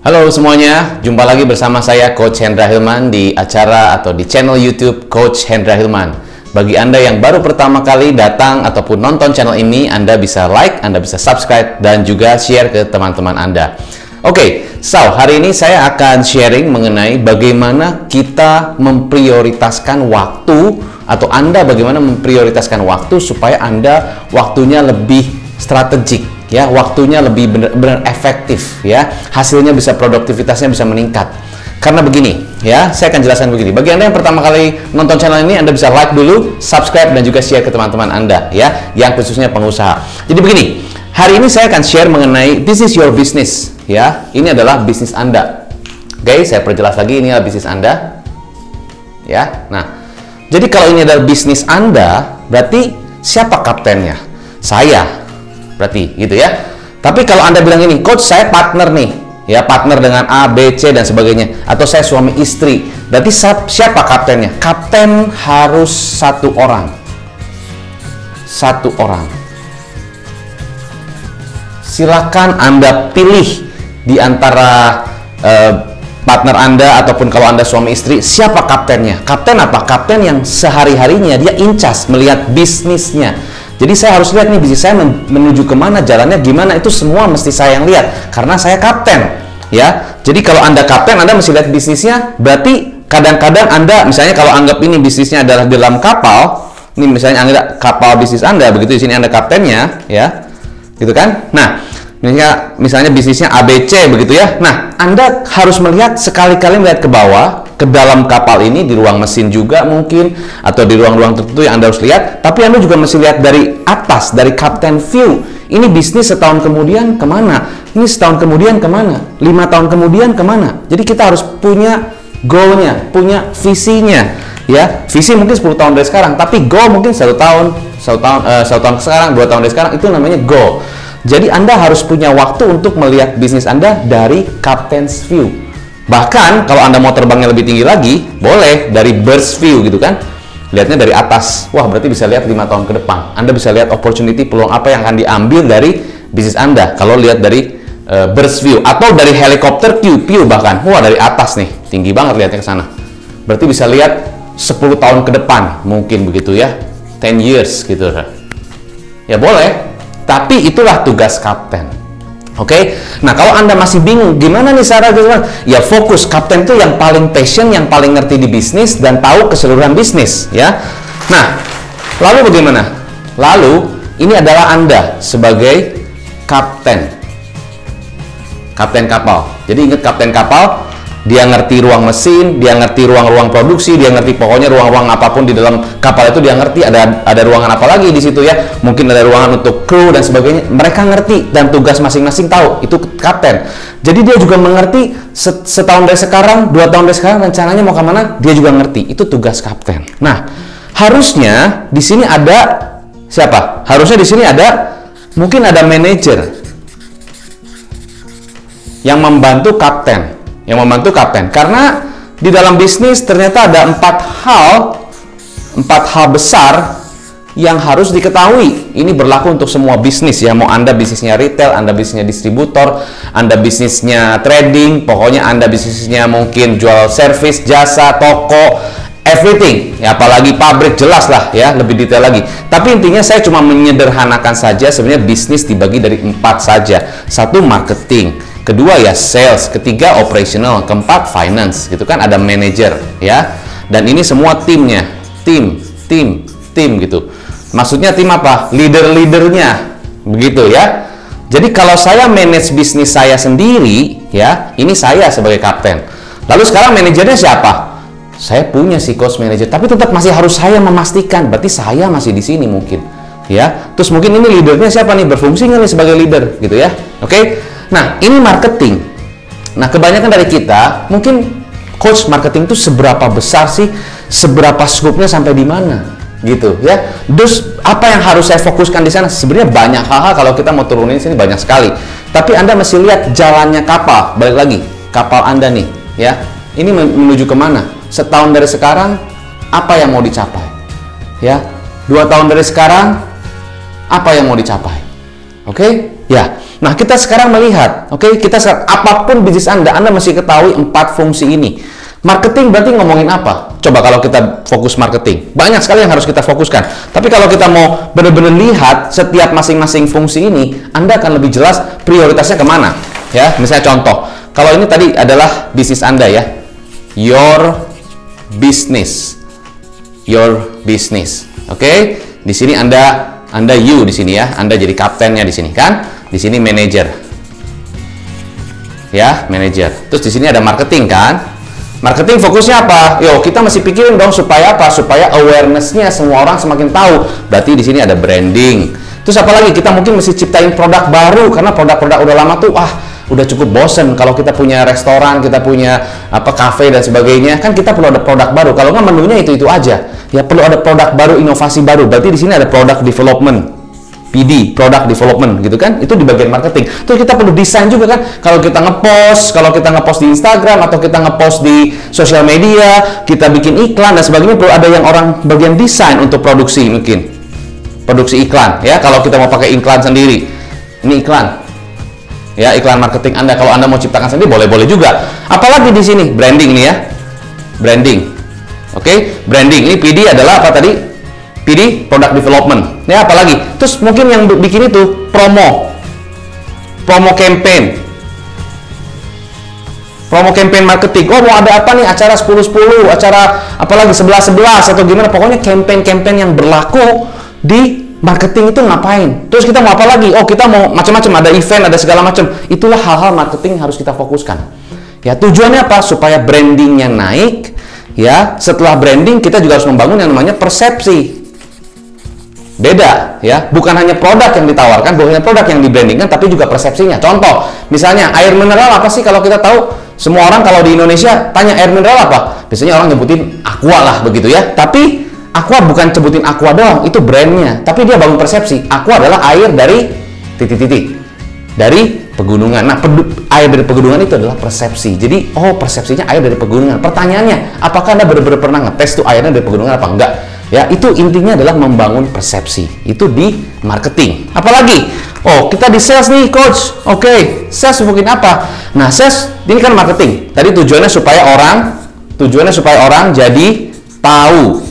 Halo semuanya, jumpa lagi bersama saya Coach Hendra Hilman di acara atau di channel YouTube Coach Hendra Hilman. Bagi Anda yang baru pertama kali datang ataupun nonton channel ini, Anda bisa like, Anda bisa subscribe, dan juga share ke teman-teman Anda. Oke, hari ini saya akan sharing mengenai bagaimana kita memprioritaskan waktu, atau Anda bagaimana memprioritaskan waktu supaya Anda waktunya lebih strategik, ya, waktunya lebih benar-benar efektif, ya, hasilnya bisa, produktivitasnya bisa meningkat. Karena begini, ya, saya akan jelaskan begini. Bagi Anda yang pertama kali nonton channel ini, Anda bisa like dulu, subscribe, dan juga share ke teman-teman Anda, ya, yang khususnya pengusaha. Jadi begini, hari ini saya akan share mengenai this is your business, ya, ini adalah bisnis Anda. Oke, saya perjelas lagi, ini adalah bisnis Anda, ya. Nah, jadi kalau ini adalah bisnis Anda, berarti siapa kaptennya? Saya. Berarti gitu ya. Tapi kalau Anda bilang ini, Coach, saya partner nih, ya, partner dengan A, B, C dan sebagainya, atau saya suami istri, berarti siapa kaptennya? Kapten harus satu orang. Satu orang. Silakan Anda pilih di antara partner Anda ataupun kalau Anda suami istri, siapa kaptennya? Kapten apa? Kapten yang sehari-harinya dia incas melihat bisnisnya. Jadi saya harus lihat nih bisnis saya menuju kemana, jalannya gimana, itu semua mesti saya yang lihat karena saya kapten, ya. Jadi kalau Anda kapten, Anda mesti lihat bisnisnya. Berarti kadang-kadang Anda misalnya kalau anggap ini bisnisnya adalah di dalam kapal, ini misalnya anggap kapal bisnis Anda, begitu di sini Anda kaptennya, ya, gitu kan? Nah, misalnya bisnisnya ABC begitu ya. Nah, Anda harus melihat sekali-kali melihat ke bawah, ke dalam kapal ini, di ruang mesin juga mungkin, atau di ruang-ruang tertentu yang Anda harus lihat. Tapi Anda juga mesti lihat dari atas, dari captain view. Ini bisnis setahun kemudian kemana? Ini setahun kemudian kemana? 5 tahun kemudian kemana? Jadi kita harus punya goal-nya, punya visinya, ya. Visi mungkin 10 tahun dari sekarang, tapi goal mungkin 1 tahun sekarang, 2 tahun dari sekarang, itu namanya goal. Jadi Anda harus punya waktu untuk melihat bisnis Anda dari captain's view. Bahkan kalau Anda mau terbangnya lebih tinggi lagi, boleh dari bird's view gitu kan. Lihatnya dari atas. Wah, berarti bisa lihat 5 tahun ke depan. Anda bisa lihat opportunity, peluang apa yang akan diambil dari bisnis Anda kalau lihat dari bird's view, atau dari helikopter view bahkan. Wah, dari atas nih, tinggi banget lihatnya ke sana. Berarti bisa lihat 10 tahun ke depan mungkin begitu ya. 10 years gitu. Ya boleh. Tapi itulah tugas kapten. Oke, nah kalau Anda masih bingung gimana nih cara gimana? Ya fokus, kapten itu yang paling passion, yang paling ngerti di bisnis dan tahu keseluruhan bisnis, ya. Nah, lalu bagaimana? Lalu ini adalah Anda sebagai kapten, kapten kapal. Jadi ingat kapten kapal, dia ngerti ruang mesin, dia ngerti ruang-ruang produksi, dia ngerti pokoknya ruang-ruang apapun di dalam kapal itu dia ngerti. Ada ruangan apa lagi di situ ya? Mungkin ada ruangan untuk kru dan sebagainya. Mereka ngerti dan tugas masing-masing tahu. Itu kapten. Jadi dia juga mengerti setahun dari sekarang, 2 tahun dari sekarang rencananya mau kemana, dia juga ngerti. Itu tugas kapten. Nah, harusnya di sini ada siapa? Harusnya di sini ada mungkin ada manajer yang membantu kapten. Karena di dalam bisnis ternyata ada 4 hal besar yang harus diketahui. Ini berlaku untuk semua bisnis ya, mau Anda bisnisnya retail, Anda bisnisnya distributor, Anda bisnisnya trading, pokoknya Anda bisnisnya mungkin jual service, jasa, toko, everything ya, apalagi pabrik, jelas lah ya, lebih detail lagi. Tapi intinya saya cuma menyederhanakan saja, sebenarnya bisnis dibagi dari 4 saja. 1 marketing, kedua ya sales, ketiga operational, keempat finance gitu kan, ada manager ya. Dan ini semua timnya, tim gitu. Maksudnya tim apa? Leader-leadernya begitu ya. Jadi kalau saya manage bisnis saya sendiri ya, ini saya sebagai kapten. Lalu sekarang manajernya siapa? Saya punya si coach manager, tapi tetap masih harus saya memastikan, berarti saya masih di sini mungkin ya. Terus mungkin ini leadernya siapa nih, berfungsi nggak nih sebagai leader gitu ya. Oke. Nah, ini marketing. Nah, kebanyakan dari kita, mungkin coach marketing itu seberapa besar sih? Seberapa skupnya sampai di mana? Gitu ya. Terus apa yang harus saya fokuskan di sana? Sebenarnya banyak hal-hal kalau kita mau turunin sini banyak sekali. Tapi Anda mesti lihat jalannya kapal. Balik lagi, kapal Anda nih ya. Ini menuju kemana? Setahun dari sekarang, apa yang mau dicapai? Ya. 2 tahun dari sekarang, apa yang mau dicapai? Oke, ya. Nah, kita sekarang melihat, apapun bisnis Anda mesti ketahui 4 fungsi ini. Marketing berarti ngomongin apa? Coba kalau kita fokus marketing, banyak sekali yang harus kita fokuskan. Tapi kalau kita mau benar-benar lihat setiap masing-masing fungsi ini, Anda akan lebih jelas prioritasnya kemana. Ya, misalnya contoh, kalau ini tadi adalah bisnis Anda ya, your business. Oke, di sini Anda you di sini ya, Anda jadi kaptennya di sini kan, di sini manager, ya manager. Terus di sini ada marketing kan, marketing fokusnya apa? Yo kita mesti pikirin dong supaya apa? Supaya awarenessnya semua orang semakin tahu. Berarti di sini ada branding. Terus apalagi kita mungkin mesti ciptain produk baru karena produk-produk udah lama tuh udah cukup bosen. Kalau kita punya restoran, kita punya kafe dan sebagainya, kan kita perlu ada produk baru. Kalau nggak menunya itu aja. Ya perlu ada produk baru, inovasi baru. Berarti di sini ada product development, PD, product development gitu kan. Itu di bagian marketing. Terus kita perlu desain juga kan. Kalau kita ngepost di Instagram atau kita ngepost di sosial media, kita bikin iklan dan sebagainya, perlu ada yang orang bagian desain untuk produksi mungkin. Produksi iklan ya. Kalau kita mau pakai iklan sendiri. Ini iklan. Ya, iklan marketing Anda. Kalau Anda mau ciptakan sendiri boleh-boleh juga. Apalagi di sini branding nih ya. Branding. Oke, branding. Ini PD adalah apa tadi? PD, product development. Ya, apalagi? Terus mungkin yang bikin itu promo campaign. Promo campaign marketing. Oh, mau ada apa nih? Acara 10-10, acara apalagi 11-11 atau gimana? Pokoknya campaign yang berlaku di marketing itu ngapain? Terus kita mau apa lagi? Oh, kita mau macam-macam, ada event, ada segala macam. Itulah hal-hal marketing yang harus kita fokuskan. Ya, tujuannya apa? Supaya brandingnya naik. Ya, setelah branding kita juga harus membangun yang namanya persepsi. Beda ya, bukan hanya produk yang ditawarkan, bukan hanya produk yang dibrandingkan, tapi juga persepsinya. Contoh, misalnya air mineral apa sih? Kalau kita tahu, semua orang kalau di Indonesia tanya air mineral apa? Biasanya orang nyebutin Aqua lah begitu ya. Tapi Aqua bukan sebutin Aqua doang, itu brandnya. Tapi dia bangun persepsi. Aqua adalah air dari titik-titik, dari pegunungan. Nah, air dari pegunungan itu adalah persepsi. Jadi, persepsinya air dari pegunungan. Pertanyaannya, apakah Anda benar-benar pernah ngetes tuh airnya dari pegunungan apa enggak? Ya, itu intinya adalah membangun persepsi. Itu di marketing. Apalagi? Kita di sales nih, coach. Oke, sales mungkin apa? Nah, sales ini kan marketing. Tadi tujuannya supaya orang jadi tahu.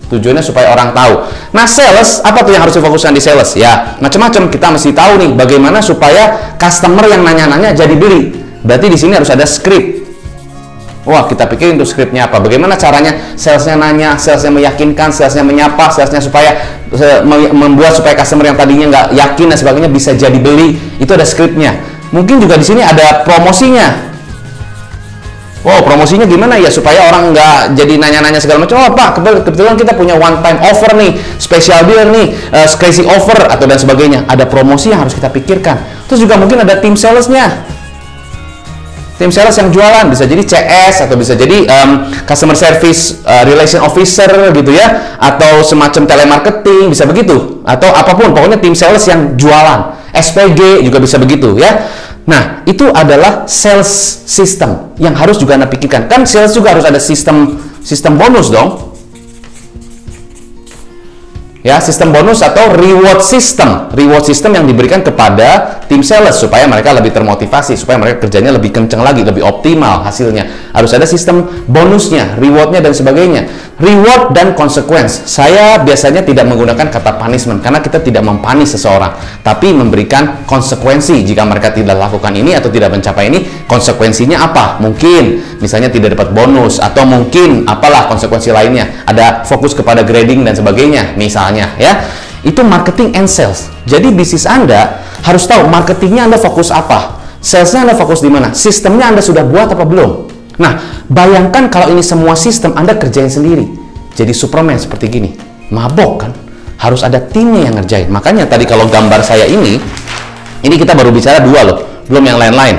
Tujuannya supaya orang tahu. Nah, sales, apa tuh yang harus difokuskan di sales? Ya, macam-macam. Kita mesti tahu nih bagaimana supaya customer yang nanya-nanya jadi beli. Berarti di sini harus ada script. Wah, kita pikirin tuh scriptnya apa. Bagaimana caranya salesnya nanya, salesnya meyakinkan, salesnya menyapa, salesnya supaya membuat supaya customer yang tadinya nggak yakin dan sebagainya bisa jadi beli. Itu ada scriptnya. Mungkin juga di sini ada promosinya. Promosinya gimana ya supaya orang nggak jadi nanya-nanya segala macam. Pak, kebetulan kita punya one time offer nih, special deal nih, crazy offer atau dan sebagainya. Ada promosi yang harus kita pikirkan. Terus juga mungkin ada tim salesnya. Tim sales yang jualan bisa jadi CS atau bisa jadi customer service relation officer gitu ya, atau semacam telemarketing bisa begitu, atau apapun pokoknya tim sales yang jualan. SPG juga bisa begitu ya. Nah, itu adalah sales system yang harus juga Anda pikirkan. Kan sales juga harus ada sistem bonus dong. Ya, sistem bonus atau reward system. Reward system yang diberikan kepada tim sales supaya mereka lebih termotivasi, supaya mereka kerjanya lebih kenceng lagi, lebih optimal hasilnya. Harus ada sistem bonusnya, rewardnya dan sebagainya. Reward dan consequence. Saya biasanya tidak menggunakan kata punishment karena kita tidak mempanis seseorang, tapi memberikan konsekuensi jika mereka tidak lakukan ini atau tidak mencapai ini. Konsekuensinya apa? Mungkin misalnya tidak dapat bonus atau mungkin apalah konsekuensi lainnya. Ada fokus kepada grading dan sebagainya misalnya ya. Itu marketing and sales. Jadi bisnis Anda harus tahu marketingnya Anda fokus apa, salesnya Anda fokus di mana, sistemnya Anda sudah buat apa belum. Nah, bayangkan kalau ini semua sistem Anda kerjain sendiri. Jadi Superman seperti gini. Mabok kan? Harus ada timnya yang ngerjain. Makanya tadi kalau gambar saya ini kita baru bicara 2 loh, belum yang lain-lain.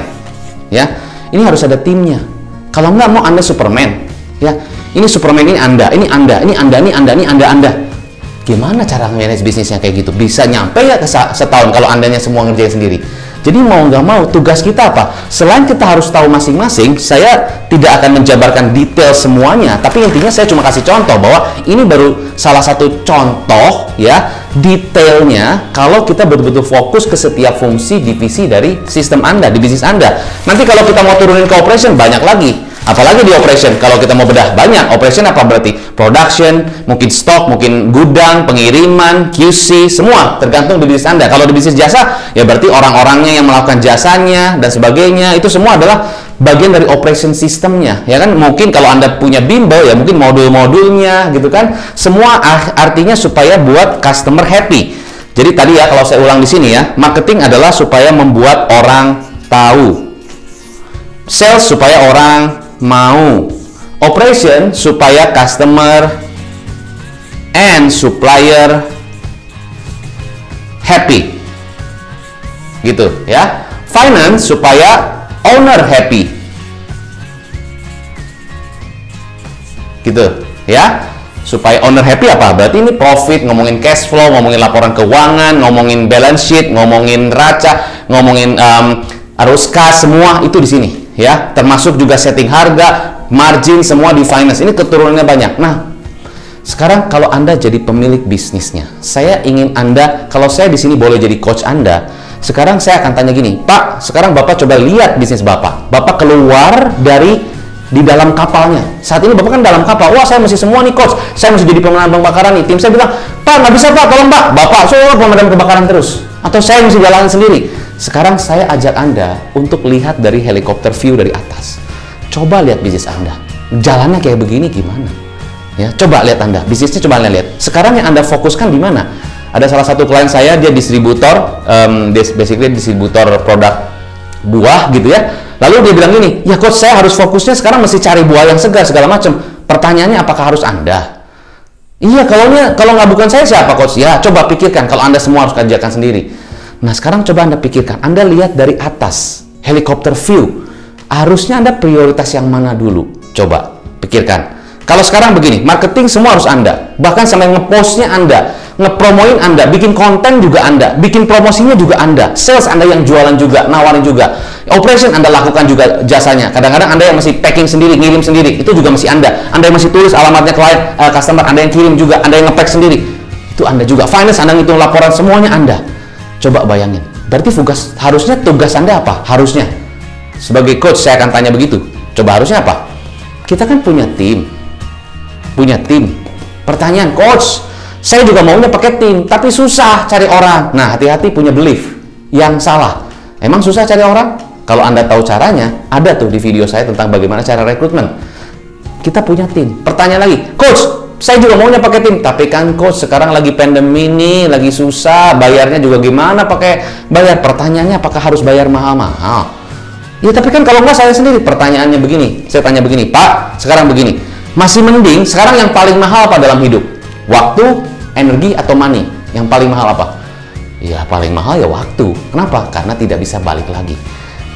Ya, ini harus ada timnya. Kalau nggak mau Anda Superman, ya, ini Superman, ini Anda, ini Anda, ini Anda, ini Anda, ini Anda. Gimana cara manage bisnisnya kayak gitu? Bisa nyampe ya ke setahun kalau Andanya semua ngerjain sendiri? Jadi mau nggak mau tugas kita apa? Selain kita harus tahu masing-masing, saya tidak akan menjabarkan detail semuanya, tapi intinya saya cuma kasih contoh bahwa ini baru salah satu contoh ya detailnya kalau kita betul-betul fokus ke setiap fungsi divisi dari sistem Anda, di bisnis Anda. Nanti kalau kita mau turunin ke operation banyak lagi. Apalagi di operation, kalau kita mau bedah banyak, operation apa berarti? Production, mungkin stok, mungkin gudang, pengiriman, QC, semua tergantung di bisnis Anda. Kalau di bisnis jasa, ya berarti orang-orangnya yang melakukan jasanya dan sebagainya, itu semua adalah bagian dari operation sistemnya, ya kan? Mungkin kalau Anda punya bimbel, ya mungkin modul-modulnya, gitu kan? Semua artinya supaya buat customer happy. Jadi tadi ya, kalau saya ulang di sini ya, marketing adalah supaya membuat orang tahu. Sales supaya orang mau, operation supaya customer and supplier happy, gitu ya. Finance supaya owner happy, gitu ya. Supaya owner happy apa? Berarti ini profit, ngomongin cash flow, ngomongin laporan keuangan, ngomongin balance sheet, ngomongin neraca, ngomongin arus kas, semua itu di sini ya, termasuk juga setting harga, margin, semua di finance. Ini keturunannya banyak. Nah, sekarang kalau Anda jadi pemilik bisnisnya, saya ingin Anda, kalau saya di sini boleh jadi coach Anda, sekarang saya akan tanya gini, Pak, sekarang Bapak coba lihat bisnis Bapak. Bapak keluar dari di dalam kapalnya. Saat ini Bapak kan dalam kapal. Wah, saya mesti semua nih coach. Saya mesti jadi pemadam kebakaran nih. Tim saya bilang, Pak, nggak bisa Pak, tolong Pak. Bapak, suruh pemadam kebakaran terus. Atau saya mesti jalan sendiri. Sekarang saya ajak Anda untuk lihat dari helikopter view dari atas. Coba lihat bisnis Anda. Jalannya kayak begini gimana? Ya, coba lihat Anda. Bisnisnya coba lihat. Sekarang yang Anda fokuskan di mana? Ada salah satu klien saya, dia distributor, basically distributor produk buah gitu ya. Lalu dia bilang gini, ya coach, saya harus fokusnya sekarang mesti cari buah yang segar segala macam. Pertanyaannya, apakah harus Anda? Iya, kalau nggak bukan saya siapa coach? Ya, coba pikirkan kalau Anda semua harus kerjakan sendiri. Nah, sekarang coba Anda pikirkan, Anda lihat dari atas, helikopter view. Harusnya Anda prioritas yang mana dulu? Coba pikirkan. Kalau sekarang begini, marketing semua harus Anda. Bahkan sampai ngepostnya Anda, ngepromoin Anda, bikin konten juga Anda, bikin promosinya juga Anda, sales Anda yang jualan juga, nawarin juga, operation Anda lakukan juga jasanya. Kadang-kadang Anda yang masih packing sendiri, ngirim sendiri, itu juga masih Anda. Anda yang masih tulis alamatnya klien, customer, Anda yang kirim juga, Anda yang ngepack sendiri, itu Anda juga. Finance Anda ngitung laporan, semuanya Anda. Coba bayangin, berarti harusnya tugas Anda apa? Harusnya, sebagai coach saya akan tanya begitu. Coba harusnya apa? Kita kan punya tim. Pertanyaan, coach, saya juga maunya pakai tim, tapi susah cari orang. Nah, hati-hati punya belief yang salah. Emang susah cari orang? Kalau Anda tahu caranya, ada tuh di video saya tentang bagaimana cara rekrutmen. Kita punya tim. Pertanyaan lagi, coach, saya juga maunya pakai tim, tapi kan coach sekarang lagi pandemi nih, lagi susah, bayarnya juga gimana pakai bayar. Pertanyaannya, apakah harus bayar mahal-mahal? Ya, tapi kan kalau nggak saya sendiri. Pertanyaannya begini, saya tanya begini, Pak, sekarang begini, masih mending sekarang yang paling mahal apa dalam hidup? Waktu, energi, atau money? Yang paling mahal apa? Ya, paling mahal ya waktu. Kenapa? Karena tidak bisa balik lagi.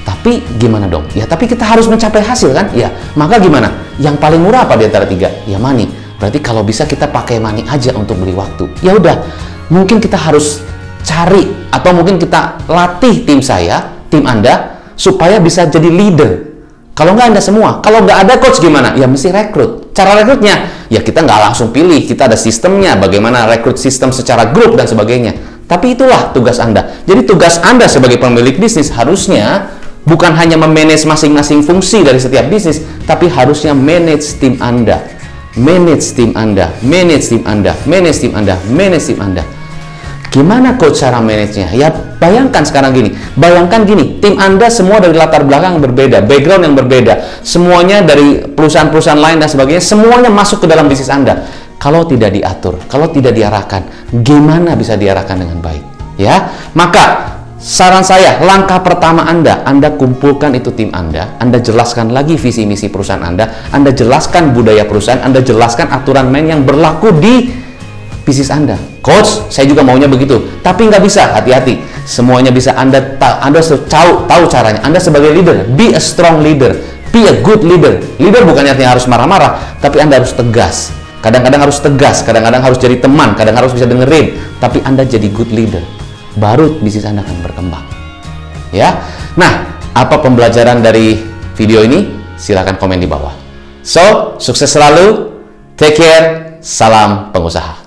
Tapi gimana dong? Ya, tapi kita harus mencapai hasil kan? Ya, maka gimana? Yang paling murah apa di antara tiga? Ya, money. Berarti kalau bisa kita pakai money aja untuk beli waktu. Ya udah, mungkin kita harus cari atau mungkin kita latih tim saya, tim Anda, supaya bisa jadi leader. Kalau nggak Anda semua, kalau nggak ada coach gimana? Ya mesti rekrut. Cara rekrutnya, ya kita nggak langsung pilih, kita ada sistemnya, bagaimana rekrut sistem secara grup dan sebagainya. Tapi itulah tugas Anda. Jadi tugas Anda sebagai pemilik bisnis harusnya bukan hanya memanage masing-masing fungsi dari setiap bisnis, tapi harusnya manage tim Anda. Manage tim Anda, manage tim Anda, manage tim Anda, manage tim Anda. Gimana coach cara manage-nya? Ya bayangkan sekarang gini, bayangkan gini, tim Anda semua dari latar belakang yang berbeda, background yang berbeda, semuanya dari perusahaan-perusahaan lain dan sebagainya, semuanya masuk ke dalam bisnis Anda. Kalau tidak diatur, kalau tidak diarahkan, gimana bisa diarahkan dengan baik? Ya, maka saran saya, langkah pertama Anda kumpulkan itu tim Anda jelaskan lagi visi misi perusahaan Anda jelaskan budaya perusahaan, Anda jelaskan aturan main yang berlaku di bisnis Anda. Coach, saya juga maunya begitu, tapi nggak bisa, hati-hati. Semuanya bisa Anda tahu caranya. Anda sebagai leader, be a strong leader, be a good leader. Leader bukannya artinya harus marah-marah, tapi Anda harus tegas. Kadang-kadang harus tegas, kadang-kadang harus jadi teman, kadang harus bisa dengerin, tapi Anda jadi good leader. Baru bisnis Anda akan berkembang. ya. Nah, apa pembelajaran dari video ini? Silahkan komen di bawah. So, sukses selalu, take care, salam pengusaha.